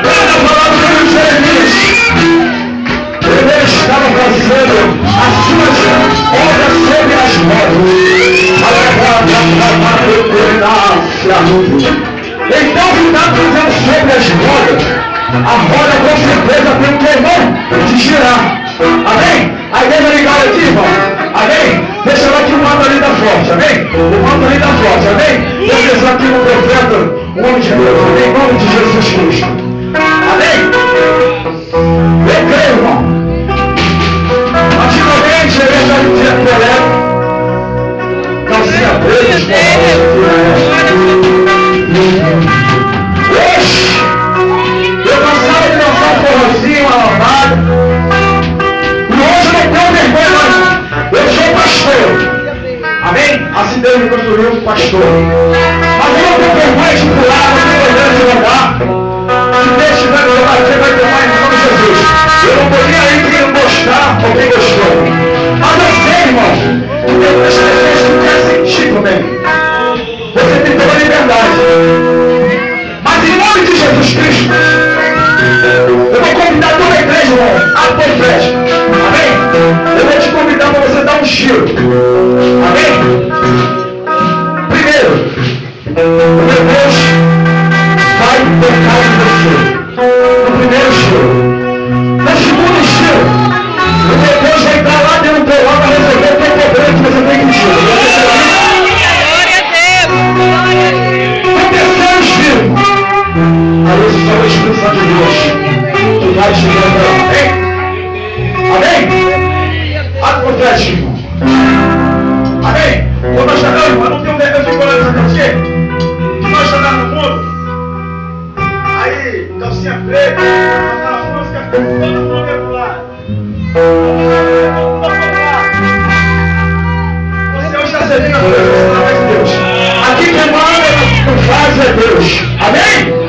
Pela palavra de Jeremias, ele estava fazendo as suas obras sobre as rodas. Então, se está fazendo sobre as rodas, a roda com certeza tem um irmão de girar. Amém? A igreja ligada aqui, irmão. Amém? Deixa ela aqui o manto ali da forte. Amém? O manto ali da forte. Amém? Deixa aqui no profeta, o homem de Deus. Amém? Em nome de Jesus Cristo. Amém? Eu creio, irmão. Antigamente, a igreja dizia que ela era calcinha preta, hoje, eu passava de dançar um forrozinho, uma lambada. E hoje eu não tenho vergonha, não. Eu sou pastor. Amém? Assim Deus me construiu um pastor. Mas eu não tenho vergonha de pular, não tenho vergonha de andar. Se Deus estiver me levar, você vai tomar em nome de Jesus. Eu não estou nem aí quem gostar ou quem gostou. Mas eu sei, irmão, que tem muitas pessoas que querem sentir também. Você tem toda a liberdade. Mas em nome de Jesus Cristo, eu vou convidar toda a igreja, irmão, a profética. Amém? Eu vou te convidar para você dar um giro. Amém? Primeiro, o meu Deus vai tocar em você. No primeiro giro. No segundo giro, o meu Deus vai entrar lá dentro do teu lado para resolver o teu problema que você tem que girar. No terceiro giro, a luz só vai expulsar de Deus. Tu vai chegar para lá. Amém? Ato profético. Amém? Quando nós chegamos, eu não tenho vergonha de escolher essa calcinha. Nós chegamos no mundo. Aí, calcinha preta, aquela música, todo mundo é pro lado. Você hoje está servindo a presença de Deus. Aqui quem manda não faz é Deus. Amém?